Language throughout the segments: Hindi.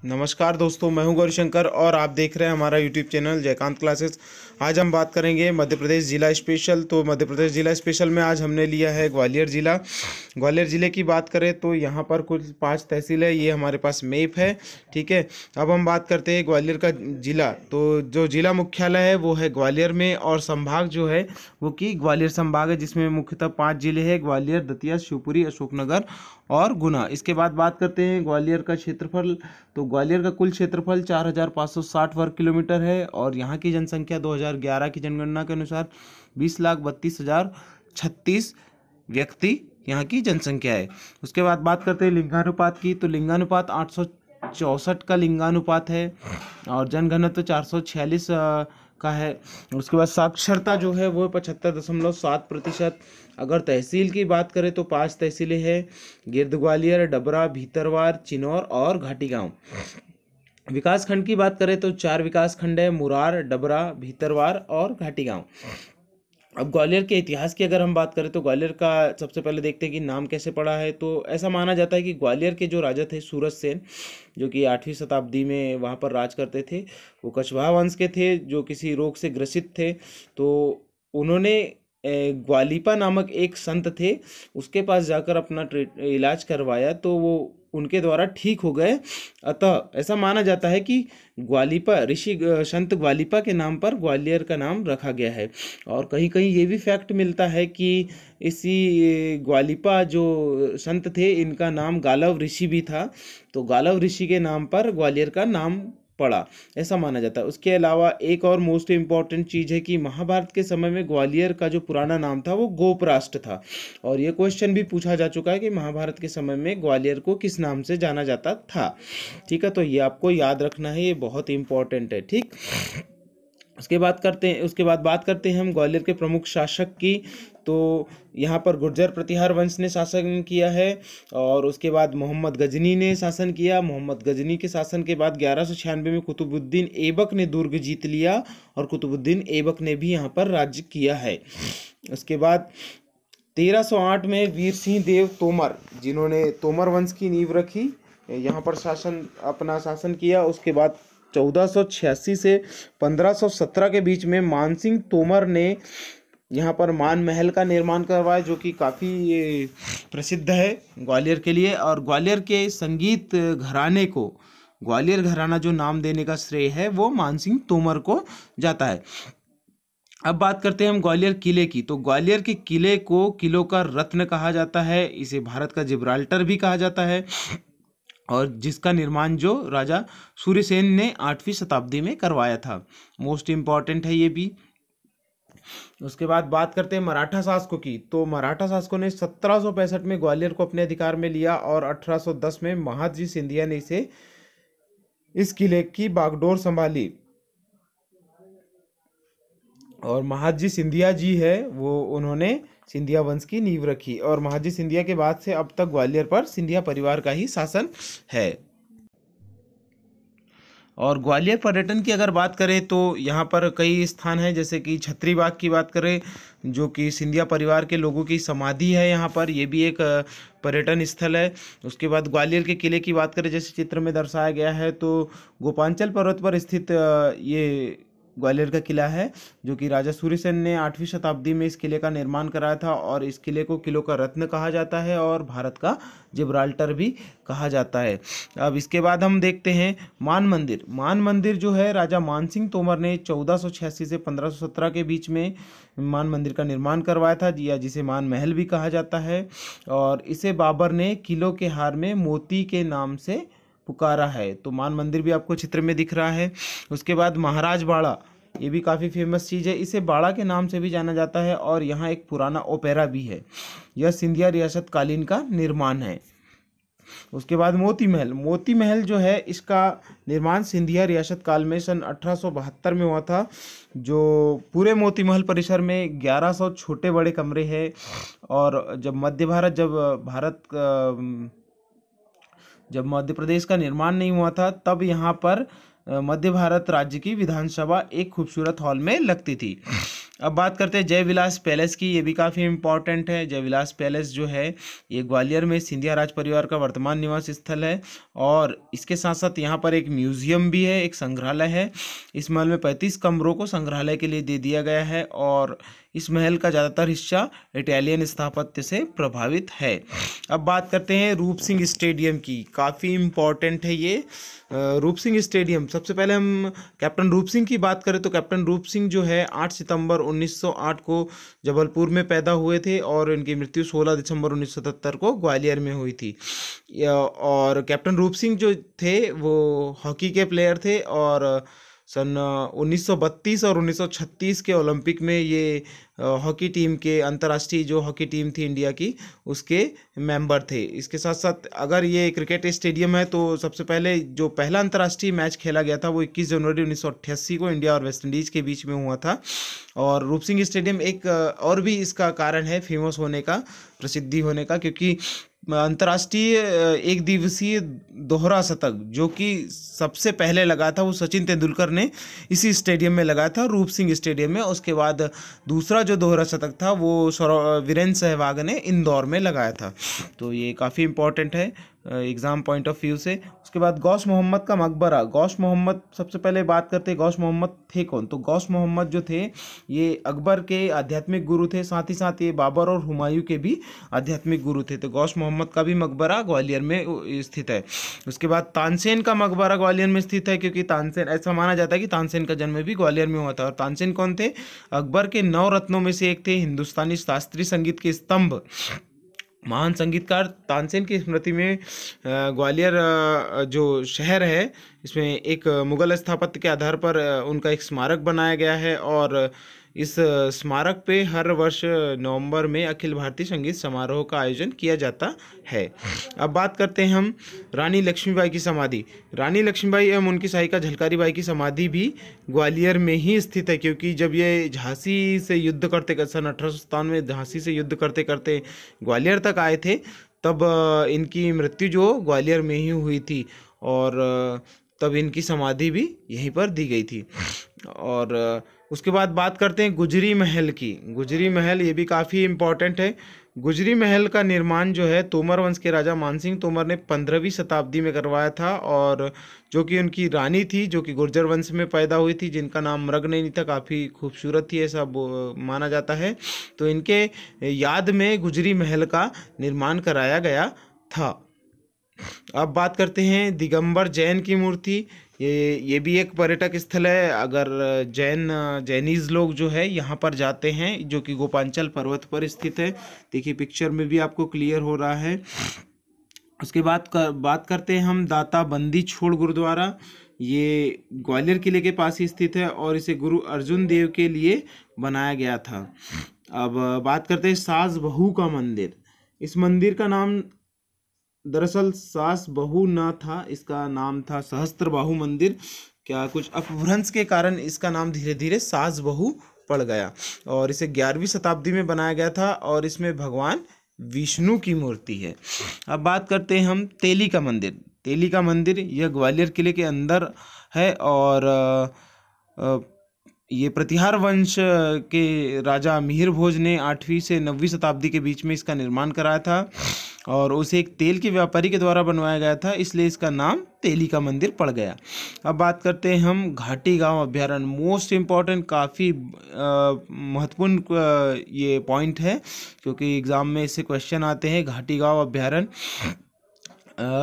नमस्कार दोस्तों, मैं हूं गौरीशंकर और आप देख रहे हैं हमारा यूट्यूब चैनल जयकांत क्लासेस। आज हम बात करेंगे मध्य प्रदेश ज़िला स्पेशल। तो मध्य प्रदेश ज़िला स्पेशल में आज हमने लिया है ग्वालियर ज़िला। ग्वालियर ज़िले की बात करें तो यहाँ पर कुल 5 तहसील है। ये हमारे पास मैप है, ठीक है। अब हम बात करते हैं ग्वालियर का ज़िला। तो जो ज़िला मुख्यालय है वो है ग्वालियर में, और संभाग जो है वो कि ग्वालियर संभाग है, जिसमें मुख्यतः 5 जिले हैं: ग्वालियर, दतिया, शिवपुरी, अशोकनगर और गुना। इसके बाद बात करते हैं ग्वालियर का क्षेत्रफल। तो ग्वालियर का कुल क्षेत्रफल 4560 वर्ग किलोमीटर है, और यहाँ की जनसंख्या 2011 की जनगणना के अनुसार 20,32,036 व्यक्ति यहाँ की जनसंख्या है। उसके बाद बात करते हैं लिंगानुपात की। तो लिंगानुपात 864 का लिंगानुपात है, और जनघनत्व 446 का है। उसके बाद साक्षरता जो है वो 75.7%। अगर तहसील की बात करें तो 5 तहसीलें हैं: गिर्द ग्वालियर, डबरा, भीतरवार, चिनौर और घाटी गांव। विकास खंड की बात करें तो 4 विकास खंड है: मुरार, डबरा, भीतरवार और घाटी गांव। अब ग्वालियर के इतिहास की अगर हम बात करें तो ग्वालियर का सबसे पहले देखते हैं कि नाम कैसे पड़ा है। तो ऐसा माना जाता है कि ग्वालियर के जो राजा थे सूरज सेन, जो कि 8वीं शताब्दी में वहाँ पर राज करते थे, वो कछवाहा वंश के थे, जो किसी रोग से ग्रसित थे। तो उन्होंने ग्वालिपा नामक एक संत थे, उसके पास जाकर अपना इलाज करवाया, तो वो उनके द्वारा ठीक हो गए। अतः ऐसा माना जाता है कि ग्वालिपा ऋषि संत ग्वालिपा के नाम पर ग्वालियर का नाम रखा गया है। और कहीं कहीं ये भी फैक्ट मिलता है कि इसी ग्वालिपा जो संत थे, इनका नाम गालव ऋषि भी था। तो गालव ऋषि के नाम पर ग्वालियर का नाम पड़ा, ऐसा माना जाता है। उसके अलावा एक और मोस्ट इम्पॉर्टेंट चीज़ है कि महाभारत के समय में ग्वालियर का जो पुराना नाम था वो गोपराष्ट्र था। और ये क्वेश्चन भी पूछा जा चुका है कि महाभारत के समय में ग्वालियर को किस नाम से जाना जाता था, ठीक है। तो ये आपको याद रखना है, ये बहुत इंपॉर्टेंट है, ठीक। उसके बाद बात करते हैं हम ग्वालियर के प्रमुख शासक की। तो यहाँ पर गुर्जर प्रतिहार वंश ने शासन किया है, और उसके बाद मोहम्मद गजनी ने शासन किया। मोहम्मद गजनी के शासन के बाद 1196 में कुतुबुद्दीन ऐबक ने दुर्ग जीत लिया, और कुतुबुद्दीन ऐबक ने भी यहाँ पर राज्य किया है। उसके बाद 1308 में वीर सिंह देव तोमर, जिन्होंने तोमर वंश की नींव रखी, यहाँ पर अपना शासन किया। उसके बाद 1486 से 1517 के बीच में मानसिंह तोमर ने यहाँ पर मान महल का निर्माण करवाया, जो कि काफ़ी प्रसिद्ध है ग्वालियर के लिए। और ग्वालियर के संगीत घराने को ग्वालियर घराना जो नाम देने का श्रेय है वो मानसिंह तोमर को जाता है। अब बात करते हैं हम ग्वालियर किले की। तो ग्वालियर के किले को किलों का रत्न कहा जाता है, इसे भारत का जिब्राल्टर भी कहा जाता है, और जिसका निर्माण जो राजा सूर्यसेन ने 8वीं शताब्दी में करवाया था। मोस्ट इम्पॉर्टेंट है ये भी। उसके बाद बात करते हैं मराठा शासकों की। तो मराठा शासकों ने 1765 में ग्वालियर को अपने अधिकार में लिया, और 1810 में महादजी सिंधिया ने इस किले की बागडोर संभाली। और महादजी सिंधिया जी है वो, उन्होंने सिंधिया वंश की नींव रखी, और महादजी सिंधिया के बाद से अब तक ग्वालियर पर सिंधिया परिवार का ही शासन है। और ग्वालियर पर्यटन की अगर बात करें तो यहाँ पर कई स्थान हैं, जैसे कि छत्री बाग की बात करें, जो कि सिंधिया परिवार के लोगों की समाधि है यहाँ पर, ये भी एक पर्यटन स्थल है। उसके बाद ग्वालियर के किले की बात करें, जैसे चित्र में दर्शाया गया है, तो गोपांचल पर्वत पर स्थित ये ग्वालियर का किला है, जो कि राजा सूर्यसेन ने 8वीं शताब्दी में इस किले का निर्माण कराया था। और इस किले को किलों का रत्न कहा जाता है, और भारत का जिब्राल्टर भी कहा जाता है। अब इसके बाद हम देखते हैं मान मंदिर। मान मंदिर जो है, राजा मानसिंह तोमर ने 1486 से 1517 के बीच में मान मंदिर का निर्माण करवाया था, या जिसे मान महल भी कहा जाता है। और इसे बाबर ने किलों के हार में मोती के नाम से पुकारा है। तो मान मंदिर भी आपको चित्र में दिख रहा है। उसके बाद महाराज बाड़ा, ये भी काफ़ी फेमस चीज़ है, इसे बाड़ा के नाम से भी जाना जाता है, और यहाँ एक पुराना ओपेरा भी है। यह सिंधिया रियासत कालीन का निर्माण है। उसके बाद मोती महल। मोती महल जो है, इसका निर्माण सिंधिया रियासत काल में सन 1872 में हुआ था। जो पूरे मोती महल परिसर में 1100 छोटे बड़े कमरे हैं। और जब मध्य प्रदेश का निर्माण नहीं हुआ था, तब यहाँ पर मध्य भारत राज्य की विधानसभा एक खूबसूरत हॉल में लगती थी। अब बात करते हैं जय विलास पैलेस की। ये भी काफ़ी इम्पॉर्टेंट है। जय विलास पैलेस जो है ये ग्वालियर में सिंधिया राज परिवार का वर्तमान निवास स्थल है, और इसके साथ साथ यहाँ पर एक म्यूजियम भी है, एक संग्रहालय है। इस महल में 35 कमरों को संग्रहालय के लिए दे दिया गया है, और इस महल का ज़्यादातर हिस्सा इटालियन स्थापत्य से प्रभावित है। अब बात करते हैं रूप सिंह स्टेडियम की। काफ़ी इम्पॉर्टेंट है ये रूप सिंह स्टेडियम। सबसे पहले हम कैप्टन रूप सिंह की बात करें तो कैप्टन रूप सिंह जो है 8 सितंबर 1908 को जबलपुर में पैदा हुए थे, और इनकी मृत्यु 16 दिसंबर 1977 को ग्वालियर में हुई थी। और कैप्टन रूप सिंह जो थे वो हॉकी के प्लेयर थे, और सन 1932 और 1936 के ओलंपिक में ये हॉकी टीम के, अंतर्राष्ट्रीय जो हॉकी टीम थी इंडिया की, उसके मेंबर थे। इसके साथ साथ अगर ये क्रिकेट स्टेडियम है तो सबसे पहले जो पहला अंतर्राष्ट्रीय मैच खेला गया था वो 21 जनवरी 1988 को इंडिया और वेस्ट इंडीज़ के बीच में हुआ था। और रूप सिंह स्टेडियम एक और भी इसका कारण है फेमस होने का, प्रसिद्धि होने का, क्योंकि अंतर्राष्ट्रीय एक दिवसीय दोहरा शतक जो कि सबसे पहले लगा था वो सचिन तेंदुलकर ने इसी स्टेडियम में लगाया था, रूप सिंह स्टेडियम में। उसके बाद दूसरा जो दोहरा शतक था वो वीरेंद्र सहवाग ने इंदौर में लगाया था। तो ये काफ़ी इंपॉर्टेंट है एग्ज़ाम पॉइंट ऑफ व्यू से। उसके बाद गौस मोहम्मद का मकबरा। गौस मोहम्मद, सबसे पहले बात करते हैं गौस मोहम्मद थे कौन। तो गौस मोहम्मद जो थे ये अकबर के आध्यात्मिक गुरु थे, साथ ही साथ ये बाबर और हुमायूं के भी आध्यात्मिक गुरु थे। तो गौस मोहम्मद का भी मकबरा ग्वालियर में स्थित है। उसके बाद तानसेन का मकबरा ग्वालियर में स्थित है, क्योंकि तानसेन, ऐसा माना जाता है कि तानसेन का जन्म भी ग्वालियर में हुआ था। और तानसेन कौन थे? अकबर के 9 रत्नों में से एक थे, हिंदुस्तानी शास्त्रीय संगीत के स्तंभ, महान संगीतकार। तानसेन की स्मृति में ग्वालियर जो शहर है इसमें एक मुगल स्थापत्य के आधार पर उनका एक स्मारक बनाया गया है, और इस स्मारक पे हर वर्ष नवंबर में अखिल भारतीय संगीत समारोह का आयोजन किया जाता है। अब बात करते हैं हम रानी लक्ष्मीबाई की समाधि। रानी लक्ष्मीबाई एवं उनकी सहायिका झलकारी बाई की समाधि भी ग्वालियर में ही स्थित है, क्योंकि जब ये झांसी से युद्ध करते सन 1857 में झांसी से युद्ध करते करते ग्वालियर तक आए थे, तब इनकी मृत्यु जो ग्वालियर में ही हुई थी, और तब इनकी समाधि भी यहीं पर दी गई थी। और उसके बाद बात करते हैं गुजरी महल की। गुजरी महल ये भी काफ़ी इम्पॉर्टेंट है। गुजरी महल का निर्माण जो है तोमर वंश के राजा मानसिंह तोमर ने 15वीं शताब्दी में करवाया था, और जो कि उनकी रानी थी जो कि गुर्जर वंश में पैदा हुई थी, जिनका नाम मृगनयनी था, काफ़ी खूबसूरत थी ऐसा माना जाता है। तो इनके याद में गुजरी महल का निर्माण कराया गया था। अब बात करते हैं दिगंबर जैन की मूर्ति। ये भी एक पर्यटक स्थल है। अगर जैनीज लोग जो है यहाँ पर जाते हैं, जो कि गोपांचल पर्वत पर स्थित है, देखिए पिक्चर में भी आपको क्लियर हो रहा है। उसके बाद बात करते हैं हम दाता बंदी छोड़ गुरुद्वारा। ये ग्वालियर किले के पास ही स्थित है, और इसे गुरु अर्जुन देव के लिए बनाया गया था। अब बात करते हैं सास बहू का मंदिर। इस मंदिर का नाम दरअसल सास बहू न था, इसका नाम था सहस्त्रबाहु मंदिर। क्या कुछ अपभ्रंश के कारण इसका नाम धीरे धीरे सास बहू पड़ गया, और इसे 11वीं शताब्दी में बनाया गया था, और इसमें भगवान विष्णु की मूर्ति है। अब बात करते हैं हम तेली का मंदिर। तेली का मंदिर यह ग्वालियर किले के अंदर है, और ये प्रतिहार वंश के राजा मिहिर भोज ने 8वीं से 9वीं शताब्दी के बीच में इसका निर्माण कराया था, और उसे एक तेल के व्यापारी के द्वारा बनवाया गया था, इसलिए इसका नाम तेली का मंदिर पड़ गया। अब बात करते हैं हम घाटी गांव अभ्यारण्य। मोस्ट इम्पॉर्टेंट, काफ़ी महत्वपूर्ण ये पॉइंट है, क्योंकि एग्ज़ाम में इससे क्वेश्चन आते हैं। घाटी गांव अभ्यारण्य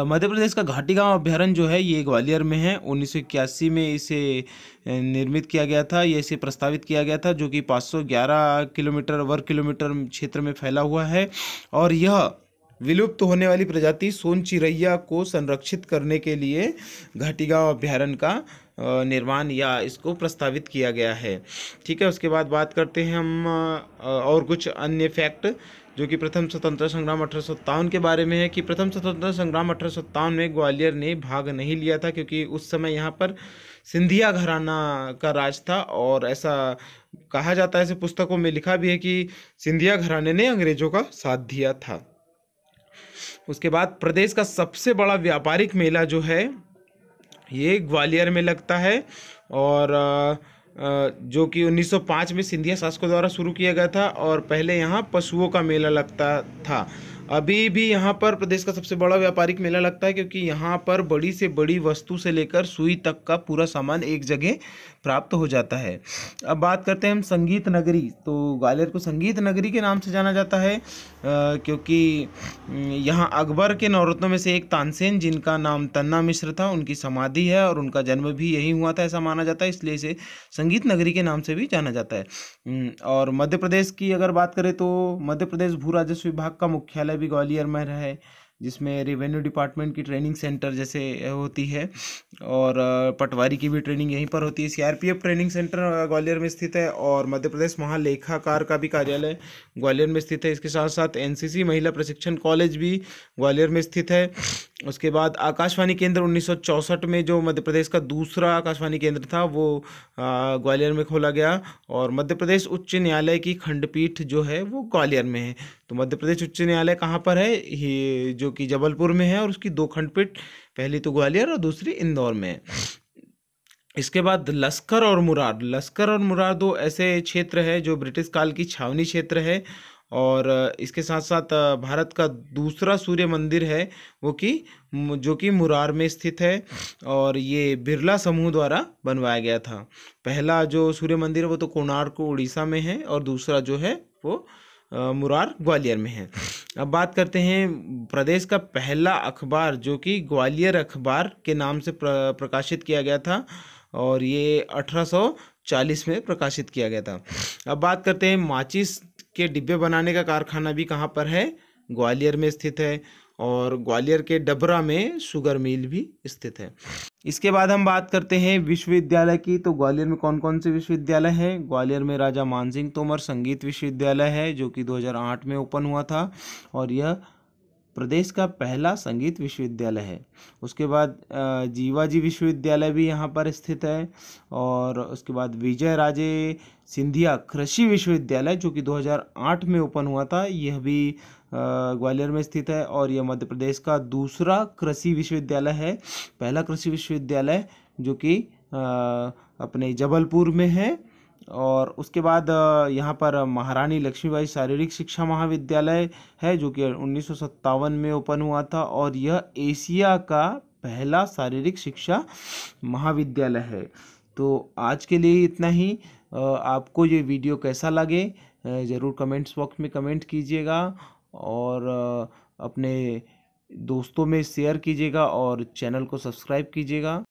मध्य प्रदेश का घाटी गांव अभ्यारण्य जो है ये ग्वालियर में है। 1981 में इसे निर्मित किया गया था, ये इसे प्रस्तावित किया गया था, जो कि 511 वर्ग किलोमीटर क्षेत्र में फैला हुआ है, और यह विलुप्त होने वाली प्रजाति सोन चिरैया को संरक्षित करने के लिए घाटी गांव अभ्यारण्य का निर्माण या इसको प्रस्तावित किया गया है। ठीक है, उसके बाद बात करते हैं हम और कुछ अन्य फैक्ट, जो कि प्रथम स्वतंत्रता संग्राम 1857 के बारे में है। कि प्रथम स्वतंत्रता संग्राम 1857 में ग्वालियर ने भाग नहीं लिया था, क्योंकि उस समय यहाँ पर सिंधिया घराना का राज था, और ऐसा कहा जाता है, ऐसे पुस्तकों में लिखा भी है कि सिंधिया घराने ने अंग्रेजों का साथ दिया था। उसके बाद प्रदेश का सबसे बड़ा व्यापारिक मेला जो है ये ग्वालियर में लगता है। और जो कि 1905 में सिंधिया शासकों द्वारा शुरू किया गया था और पहले यहाँ पशुओं का मेला लगता था। अभी भी यहाँ पर प्रदेश का सबसे बड़ा व्यापारिक मेला लगता है, क्योंकि यहाँ पर बड़ी से बड़ी वस्तु से लेकर सुई तक का पूरा सामान एक जगह प्राप्त हो जाता है। अब बात करते हैं हम संगीत नगरी। तो ग्वालियर को संगीत नगरी के नाम से जाना जाता है क्योंकि यहाँ अकबर के नौरत्नों में से एक तानसेन, जिनका नाम तन्ना मिश्र था, उनकी समाधि है और उनका जन्म भी यही हुआ था ऐसा माना जाता है, इसलिए इसे संगीत नगरी के नाम से भी जाना जाता है। और मध्य प्रदेश की अगर बात करें तो मध्य प्रदेश भू राजस्व विभाग का मुख्यालय भी ग्वालियर में है, जिसमें रेवेन्यू डिपार्टमेंट की ट्रेनिंग सेंटर जैसे होती है और पटवारी की भी ट्रेनिंग यहीं पर होती है। सीआरपीएफ ट्रेनिंग सेंटर ग्वालियर में स्थित है और मध्य प्रदेश महालेखाकार का भी कार्यालय ग्वालियर में स्थित है। इसके साथ साथ एनसीसी महिला प्रशिक्षण कॉलेज भी ग्वालियर में स्थित है। उसके बाद आकाशवाणी केंद्र 1964 में जो मध्य प्रदेश का दूसरा आकाशवाणी केंद्र था वो ग्वालियर में खोला गया। और मध्य प्रदेश उच्च न्यायालय की खंडपीठ जो है वो ग्वालियर में है। तो मध्य प्रदेश उच्च न्यायालय कहाँ पर है? ये जो कि जबलपुर में है और उसकी दो खंडपीठ, पहली तो ग्वालियर और दूसरी इंदौर में है। इसके बाद लश्कर और मुरार। लश्कर और मुरार दो ऐसे क्षेत्र है जो ब्रिटिश काल की छावनी क्षेत्र है। और इसके साथ साथ भारत का दूसरा सूर्य मंदिर है वो कि जो कि मुरार में स्थित है और ये बिरला समूह द्वारा बनवाया गया था। पहला जो सूर्य मंदिर है वो तो कोणार्क उड़ीसा में है और दूसरा जो है वो मुरार ग्वालियर में है। अब बात करते हैं प्रदेश का पहला अखबार जो कि ग्वालियर अखबार के नाम से प्रकाशित किया गया था और ये 1840 में प्रकाशित किया गया था। अब बात करते हैं माचिस के डिब्बे बनाने का कारखाना भी कहाँ पर है? ग्वालियर में स्थित है। और ग्वालियर के डबरा में शुगर मिल भी स्थित है। इसके बाद हम बात करते हैं विश्वविद्यालय की। तो ग्वालियर में कौन कौन से विश्वविद्यालय हैं? ग्वालियर में राजा मानसिंह तोमर संगीत विश्वविद्यालय है जो कि 2008 में ओपन हुआ था और यह प्रदेश का पहला संगीत विश्वविद्यालय है। उसके बाद जीवाजी विश्वविद्यालय भी यहाँ पर स्थित है। और उसके बाद विजय राजे सिंधिया कृषि विश्वविद्यालय जो कि 2008 में ओपन हुआ था, यह भी ग्वालियर में स्थित है और यह मध्य प्रदेश का दूसरा कृषि विश्वविद्यालय है। पहला कृषि विश्वविद्यालय जो कि अपने जबलपुर में है। और उसके बाद यहाँ पर महारानी लक्ष्मीबाई शारीरिक शिक्षा महाविद्यालय है जो कि 1957 में ओपन हुआ था और यह एशिया का पहला शारीरिक शिक्षा महाविद्यालय है। तो आज के लिए इतना ही। आपको ये वीडियो कैसा लगे ज़रूर कमेंट्स बॉक्स में कमेंट कीजिएगा और अपने दोस्तों में शेयर कीजिएगा और चैनल को सब्सक्राइब कीजिएगा।